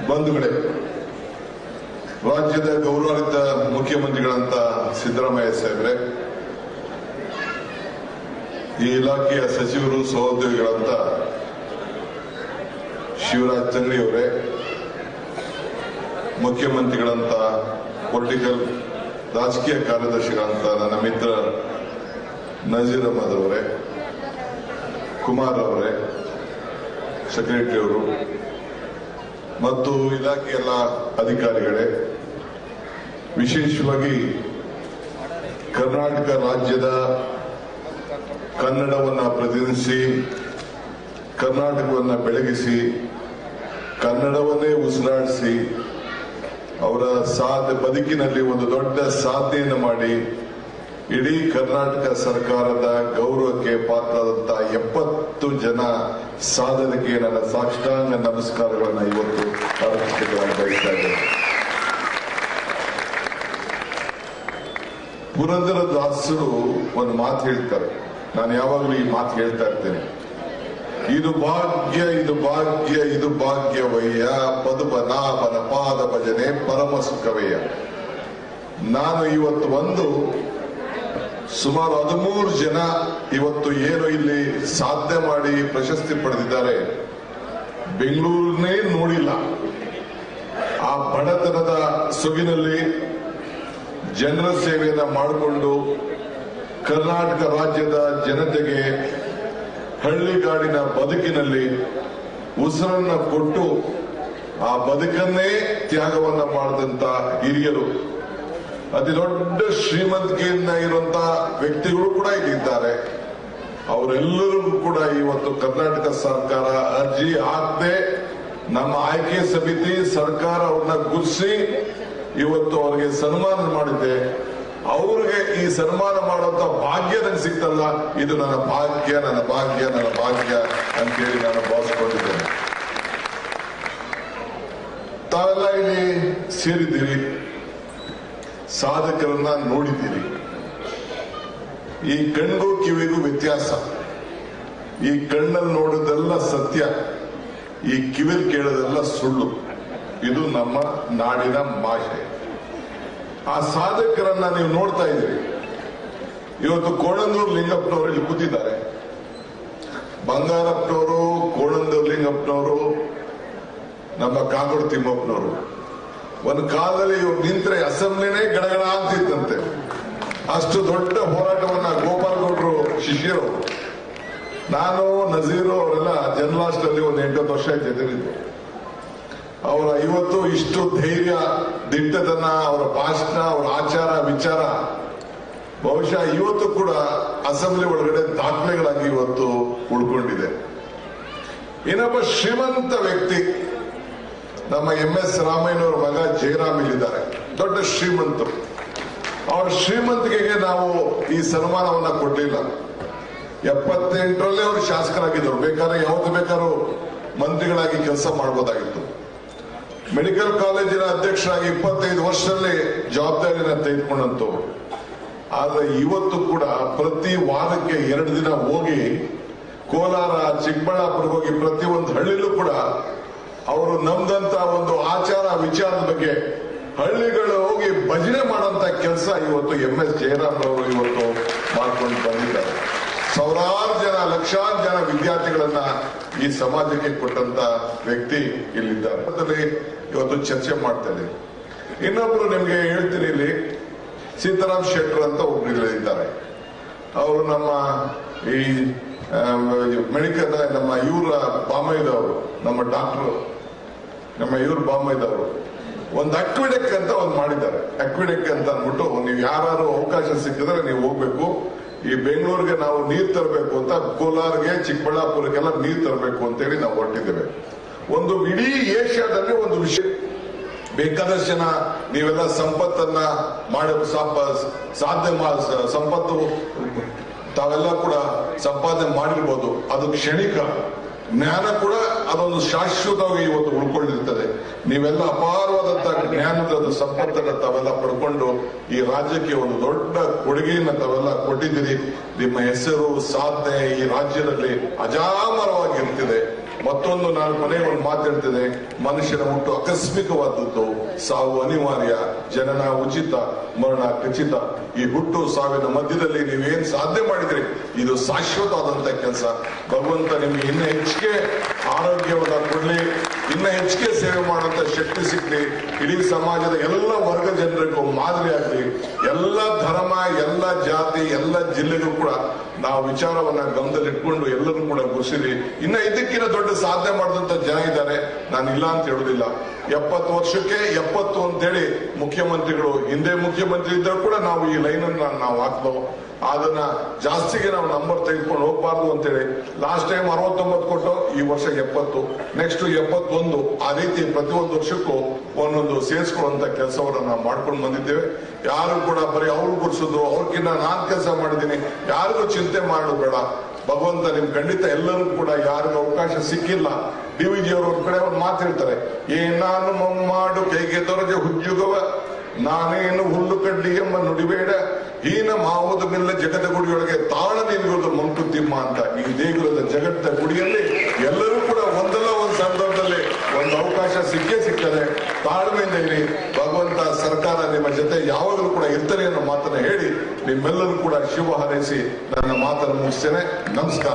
ಬಂಧುಗಳೇ, ರಾಜ್ಯದ ಗೌರವಾನ್ವಿತ ಮುಖ್ಯಮಂತ್ರಿಗಳಂತ ಸಿದ್ದರಾಮಯ್ಯ ಸಾಹೇಬ್ರೆ, ಈ ಇಲಾಖೆಯ ಸಚಿವರು ಸಹೋದ್ಯೋಗಿಗಳಂತ ಶಿವರಾಜ್ ತಂಗಡಿ ಅವರೇ, ಮುಖ್ಯಮಂತ್ರಿಗಳಂತ ಪೊಲಿಟಿಕಲ್ ರಾಜಕೀಯ ಕಾರ್ಯದರ್ಶಿಗಳಂತ ನನ್ನ ಮಿತ್ರ ನಜೀರ್ ಅಹಮದ್ ಅವರೇ, ಕುಮಾರ್ ಅವರೇ, ಸೆಕ್ರೆಟರಿ ಅವರು ಮತ್ತು ಇಲಾಖೆಯ ಎಲ್ಲ ಅಧಿಕಾರಿಗಳೇ, ವಿಶೇಷವಾಗಿ ಕರ್ನಾಟಕ ರಾಜ್ಯದ ಕನ್ನಡವನ್ನು ಪ್ರತಿನಿಧಿಸಿ, ಕರ್ನಾಟಕವನ್ನು ಬೆಳಗಿಸಿ, ಕನ್ನಡವನ್ನೇ ಉಸಿರಾಡಿಸಿ, ಅವರ ಬದುಕಿನಲ್ಲಿ ಒಂದು ದೊಡ್ಡ ಸಾಧನೆಯನ್ನು ಮಾಡಿ ಇಡೀ ಕರ್ನಾಟಕ ಸರ್ಕಾರದ ಗೌರವಕ್ಕೆ ಪಾತ್ರರಾದಂತ 70 ಜನ ಸಾಧನೆಗೆ ನನ್ನ ಸಾಷ್ಟಾಂಗ ನಮಸ್ಕಾರಗಳನ್ನು ಇವತ್ತು ಅರ್ಪಿಸಬೇಕಾಗಿ ಬಯಸ್ತಾ ಇದ್ದೇನೆ. ಪುರಂದರದಾಸರು ಒಂದು ಮಾತು ಹೇಳ್ತಾರೆ, ನಾನು ಯಾವಾಗಲೂ ಈ ಮಾತು ಹೇಳ್ತಾ ಇರ್ತೇನೆ, ಇದು ಭಾಗ್ಯ ಇದು ಭಾಗ್ಯ ಇದು ಭಾಗ್ಯವಯ್ಯ, ಪದುಪನಾಭನ ಪಾದ ಭಜನೆ ಪರಮ ಸುಖವಯ್ಯ. ನಾನು ಇವತ್ತು ಸುಮಾರು 13 ಜನ ಇವತ್ತು ಏನು ಇಲ್ಲಿ ಸಾಧನೆ ಮಾಡಿ ಪ್ರಶಸ್ತಿ ಪಡೆದಿದ್ದಾರೆ, ಬೆಂಗಳೂರನ್ನೇ ನೋಡಿಲ್ಲ. ಆ ಬಡತನದ ಸೊಗಿನಲ್ಲಿ ಜನರ ಸೇವೆಯನ್ನ ಮಾಡಿಕೊಂಡು ಕರ್ನಾಟಕ ರಾಜ್ಯದ ಜನತೆಗೆ ಹಳ್ಳಿಗಾಡಿನ ಬದುಕಿನಲ್ಲಿ ಉಸಿರನ್ನ ಕೊಟ್ಟು ಆ ಬದುಕನ್ನೇ ತ್ಯಾಗವನ್ನ ಮಾಡಿದಂತ ಹಿರಿಯರು, ಅತಿ ದೊಡ್ಡ ಶ್ರೀಮಂತಿಕೆಯಿಂದ ಇರುವಂತಹ ವ್ಯಕ್ತಿಗಳು ಕೂಡ ಇಲ್ಲಿದ್ದಾರೆ. ಅವರೆಲ್ಲರಿಗೂ ಕೂಡ ಇವತ್ತು ಕರ್ನಾಟಕ ಸರ್ಕಾರ ಅರ್ಜಿ ಹಾಕದೆ ನಮ್ಮ ಆಯ್ಕೆ ಸಮಿತಿ ಸರ್ಕಾರ ಅವ್ರನ್ನ ಗುರುತಿಸಿ ಇವತ್ತು ಅವರಿಗೆ ಸನ್ಮಾನ ಮಾಡಿದೆ. ಅವ್ರಿಗೆ ಈ ಸನ್ಮಾನ ಮಾಡುವಂತ ಭಾಗ್ಯ ನನಗೆ ಸಿಗ್ತಲ್ಲ, ಇದು ನನ್ನ ಭಾಗ್ಯ ನನ್ನ ಭಾಗ್ಯ ನನ್ನ ಭಾಗ್ಯ ಅಂತೇಳಿ ನಾನು ಭಾವಿಸ್ಕೊಂಡಿದ್ದೇನೆ. ತಾವೆಲ್ಲ ಇಲ್ಲಿ ಸೇರಿದ್ದೀರಿ, ಸಾಧಕರನ್ನ ನೋಡಿದ್ದೀರಿ. ಈ ಕಣ್ಗೂ ಕಿವಿಗೂ ವ್ಯತ್ಯಾಸ. ಈ ಕಣ್ಣಲ್ಲಿ ನೋಡೋದೆಲ್ಲ ಸತ್ಯ, ಈ ಕಿವಿಲ್ ಕೇಳೋದೆಲ್ಲ ಸುಳ್ಳು. ಇದು ನಮ್ಮ ನಾಡಿನ ಭಾಷೆ. ಆ ಸಾಧಕರನ್ನ ನೀವು ನೋಡ್ತಾ ಇದ್ದೀರಿ. ಇವತ್ತು ಕೋಣಂದೂರು ಲಿಂಗಪ್ಪನವರು ಇಲ್ಲಿ ಕೂತಿದ್ದಾರೆ. ಬಂಗಾರಪ್ಪನವರು, ಕೋಣಂದೂರು ಲಿಂಗಪ್ಪನವರು, ನಮ್ಮ ಕಾಗೋಡು ತಿಮ್ಮಪ್ಪನವರು. ಒಂದು ಕಾಲದಲ್ಲಿ ಇವ್ರು ನಿಂತ್ರೆ ಅಸೆಂಬ್ಲಿನೇ ಗಡಗಡ ಅಂತಿತ್ತಂತೆ. ಅಷ್ಟು ದೊಡ್ಡ ಹೋರಾಟವನ್ನ ಗೋಪಾಲಗೌಡರು ಶಿಷ್ಯರು, ನಾನು ನಜೀರು ಅವರೆಲ್ಲ ಜನ್ಲಾಸ್ಟಲ್ಲಿ ಒಂದು 8 ವರ್ಷ ಜೊತೆಲಿದ್ದು. ಅವರ ಇವತ್ತು ಇಷ್ಟು ಧೈರ್ಯ, ದಿಟ್ಟತನ, ಅವರ ಭಾಷಣ, ಅವರ ಆಚಾರ ವಿಚಾರ ಬಹುಶಃ ಇವತ್ತು ಕೂಡ ಅಸೆಂಬ್ಲಿ ಒಳಗಡೆ ದಾಖಲೆಗಳಾಗಿ ಇವತ್ತು ಉಳ್ಕೊಂಡಿದೆ. ಇನ್ನೊಬ್ಬ ಶ್ರೀಮಂತ ವ್ಯಕ್ತಿ ನಮ್ಮ MS ರಾಮಯ್ಯನವರ ಮಗ ಜಯರಾಮ್ ಇಲ್ಲಿದ್ದಾರೆ, ದೊಡ್ಡ ಶ್ರೀಮಂತರು. ಅವರ ಶ್ರೀಮಂತಿಕೆಗೆ ನಾವು ಈ ಸನ್ಮಾನವನ್ನ ಕೊಡಲಿಲ್ಲ. 78ರಲ್ಲೇ ಅವರು ಶಾಸಕರಾಗಿದ್ದರು. ಬೇಕಾದ್ರೆ ಯಾವ್ದು ಬೇಕಾದ್ರೂ ಮಂತ್ರಿಗಳಾಗಿ ಕೆಲಸ ಮಾಡಬಹುದಾಗಿತ್ತು. ಮೆಡಿಕಲ್ ಕಾಲೇಜಿನ ಅಧ್ಯಕ್ಷರಾಗಿ 25 ವರ್ಷದಲ್ಲಿ ಜವಾಬ್ದಾರಿನ ತೆಗೆದುಕೊಂಡಂತವ್ರು. ಆದ್ರೆ ಇವತ್ತು ಕೂಡ ಪ್ರತಿ ವಾರಕ್ಕೆ 2 ದಿನ ಹೋಗಿ ಕೋಲಾರ, ಚಿಕ್ಕಬಳ್ಳಾಪುರಕ್ಕೆ ಹೋಗಿ ಪ್ರತಿಯೊಂದು ಹಳ್ಳಿಲೂ ಕೂಡ ಅವರು ನಮ್ದಂತ ಒಂದು ಆಚಾರ ವಿಚಾರದ ಬಗ್ಗೆ ಹಳ್ಳಿಗಳು ಹೋಗಿ ಭಜನೆ ಮಾಡುವಂತ ಕೆಲಸ ಇವತ್ತು MS ಜಯರಾಮ್ ಅವರು ಇವತ್ತು ಮಾಡ್ಕೊಂಡು ಬಂದಿದ್ದಾರೆ. ಸಾವಿರಾರು ಜನ, ಲಕ್ಷಾಂತರ ಜನ ವಿದ್ಯಾರ್ಥಿಗಳನ್ನ ಈ ಸಮಾಜಕ್ಕೆ ಕೊಟ್ಟಂತ ವ್ಯಕ್ತಿ ಇಲ್ಲಿದ್ದಾರೆ. ಇವತ್ತು ಚರ್ಚೆ ಮಾಡ್ತಾ ಇದ್ದೀವಿ. ಇನ್ನೊಬ್ರು ನಿಮ್ಗೆ ಹೇಳ್ತೀನಿ, ಇಲ್ಲಿ ಸೀತಾರಾಮ್ ಶೆಟ್ಟರ್ ಅಂತ ಒಬ್ರು ಇದ್ದಾರೆ. ಅವರು ನಮ್ಮ ಈ ಮೆಡಿಕಲ್ ನಮ್ಮ ಇವರ ಬಾಮೈದವರು, ನಮ್ಮ ಡಾಕ್ಟರ್ ನಮ್ಮ ಇವ್ರ ಬಾಮೈದವರು ಒಂದು ಅಕ್ವಿಡೆಕ್ ಅಂತ ಒಂದು ಮಾಡಿದ್ದಾರೆ. ಅಕ್ವಿಡೆಕ್ ಅಂತ ಅಂದ್ಬಿಟ್ಟು ನೀವು ಯಾರು ಅವಕಾಶ ಸಿಕ್ಕಿದ್ರೆ ನೀವು ಹೋಗ್ಬೇಕು. ಈ ಬೆಂಗಳೂರಿಗೆ ನಾವು ನೀರು ತರಬೇಕು ಅಂತ, ಕೋಲಾರ್ಗೆ, ಚಿಕ್ಕಬಳ್ಳಾಪುರಕ್ಕೆಲ್ಲ ನೀರು ತರಬೇಕು ಅಂತೇಳಿ ನಾವು ಹೊರಟಿದ್ದೇವೆ. ಒಂದು ಇಡೀ ಏಷ್ಯಾದಲ್ಲಿ ಒಂದು ವಿಷಯ, ಬೇಕಾದಷ್ಟು ಜನ ನೀವೆಲ್ಲ ಸಂಪತ್ತನ್ನ ಮಾಡ ಸಂಪತ್ತು ತಾವೆಲ್ಲ ಕೂಡ ಸಂಪಾದನೆ ಮಾಡಿರ್ಬೋದು. ಅದು ಕ್ಷಣಿಕ. ಜ್ಞಾನ ಕೂಡ ಅದೊಂದು ಶಾಶ್ವತವಾಗಿ ಇವತ್ತು ಉಳ್ಕೊಂಡಿರ್ತದೆ. ನೀವೆಲ್ಲ ಅಪಾರವಾದಂತಹ ಜ್ಞಾನದ ಸಂಪತ್ತನ್ನು ತಾವೆಲ್ಲ ಪಡ್ಕೊಂಡು ಈ ರಾಜ್ಯಕ್ಕೆ ಒಂದು ದೊಡ್ಡ ಕೊಡುಗೆಯನ್ನು ತಾವೆಲ್ಲ ಕೊಟ್ಟಿದ್ದೀರಿ. ನಿಮ್ಮ ಹೆಸರು, ಸಾಧನೆ ಈ ರಾಜ್ಯದಲ್ಲಿ ಅಜಾಮರವಾಗಿರ್ತಿದೆ. ಮತ್ತೊಂದು ನಾನು ಕೊನೆಗೆ ಒಂದು ಮಾತಾಡ್ತೇನೆ, ಮನುಷ್ಯನ ಹುಟ್ಟು ಆಕಸ್ಮಿಕವಾದದ್ದು, ಸಾವು ಅನಿವಾರ್ಯ, ಜನನ ಉಚಿತ, ಮರಣ ಖಚಿತ. ಈ ಹುಟ್ಟು ಸಾವಿನ ಮಧ್ಯದಲ್ಲಿ ನೀವೇನ್ ಸಾಧನೆ ಮಾಡಿದ್ರಿ ಇದು ಶಾಶ್ವತವಾದಂತ ಕೆಲಸ. ಭಗವಂತ ನಿಮ್ಗೆ ಇನ್ನ ಹೆಚ್ಚಿಗೆ ಆರೋಗ್ಯವನ್ನ ಕೊಡ್ಲಿ, ಇನ್ನ ಹೆಚ್ಚಿಗೆ ಸೇವೆ ಮಾಡುವಂತ ಶಕ್ತಿ ಸಿಗ್ಲಿ, ಇಡೀ ಸಮಾಜದ ಎಲ್ಲ ವರ್ಗ ಜನರಿಗೂ ಮಾದರಿ ಆಗ್ಲಿ, ಎಲ್ಲ ಧರ್ಮ, ಎಲ್ಲ ಜಾತಿ, ಎಲ್ಲ ಜಿಲ್ಲೆಗೂ ಕೂಡ ನಾವು ವಿಚಾರವನ್ನ ಗಮನದಲ್ಲಿಟ್ಕೊಂಡು ಎಲ್ಲರೂ ಕೂಡ ಗುರುಸಿದ್ವಿ. ಇನ್ನ ಇದಕ್ಕಿಂತ ದೊಡ್ಡ ಸಾಧನೆ ಮಾಡಿದಂತ ಜನ ಇದ್ದಾರೆ, ನಾನು ಇಲ್ಲ ಅಂತ ಹೇಳುದಿಲ್ಲ. 70 ವರ್ಷಕ್ಕೆ 70 ಅಂತೇಳಿ ಮುಖ್ಯಮಂತ್ರಿಗಳು, ಹಿಂದೆ ಮುಖ್ಯಮಂತ್ರಿ ಇದ್ದರೂ ಕೂಡ ನಾವು ಈ ಲೈನ್ ಅನ್ನ ನಾವು ಹಾಕ್ದವು. ಅದನ್ನ ಜಾಸ್ತಿಗೆ ನಾವು ನಂಬರ್ ತೆಗೆದುಕೊಂಡು ಹೋಗ್ಬಾರ್ದು ಅಂತೇಳಿ ಲಾಸ್ಟ್ ಟೈಮ್ 69 ಕೊಟ್ಟು ಈ ವರ್ಷ 70, ನೆಕ್ಸ್ಟ್ 71, ಆ ರೀತಿ ಪ್ರತಿಯೊಂದು ವರ್ಷಕ್ಕೂ ಒಂದೊಂದು ಸೇರಿಸ್ಕೊಳ್ಳುವಂತ ಕೆಲಸವನ್ನ ನಾವು ಮಾಡ್ಕೊಂಡು ಬಂದಿದ್ದೇವೆ. ಯಾರು ಕೂಡ ಬರೀ ಅವ್ರು ಗುರ್ಸಿದ್ರು, ಅವ್ರಕ್ಕಿಂತ ನಾನ್ ಕೆಲಸ ಮಾಡಿದ್ದೀನಿ, ಯಾರಿಗೂ ಚಿಂತೆ ಮಾಡೋದು ಬೇಡ. ಭಗವಂತ ನಿಮ್ ಖಂಡಿತ ಎಲ್ಲರೂ ಕೂಡ ಯಾರಿಗೂ ಅವಕಾಶ ಸಿಕ್ಕಿಲ್ಲ. ಡಿ.ವಿ.ಜಿ ಅವರು ಒಂದ್ ಕಡೆ ಒಂದು ಮಾತು ಹೇಳ್ತಾರೆ, ನಾನು ಮಮ್ಮಾಡು ಕೈಗೆ ದೊರಜೆ ಹುಜ್ಜುಗವ, ನಾನೇನು ಹುಲ್ಲು ಕಡ್ಡಿ ಎಂಬ ನುಡಿಬೇಡ, ಹೀನ ಮಾವುದು ಮಿಲ್ಲ ಜಗದ ಗುಡಿಯೊಳಗೆ ತಾಳ ನಿಲ್ಲುವುದು ಮಂಕುತಿಮ್ಮ ಅಂತ. ಈ ದೇಗುಲದ ಜಗತ್ತ ಗುಡಿಯಲ್ಲಿ ಎಲ್ಲರೂ ಕೂಡ ಒಂದಲ್ಲ ಒಂದು ಸಂದರ್ಭದಲ್ಲಿ ಒಂದು ಅವಕಾಶ ಸಿಕ್ಕೇ ಸಿಗ್ತದೆ. ತಾಳ್ಮೆಯಿಂದ ಇರಿ, ಭಗವಂತ ಸರ್ಕಾರ ನಿಮ್ಮ ಜೊತೆ ಯಾವಾಗಲೂ ಕೂಡ ಇರ್ತಾರೆ ಅನ್ನೋ ಮಾತನ್ನ ಹೇಳಿ ನಿಮ್ಮೆಲ್ಲರೂ ಕೂಡ ಶುಭ ಹಾರೈಸಿ ನನ್ನ ಮಾತನ್ನು ಮುಗಿಸ್ತೇನೆ. ನಮಸ್ಕಾರ.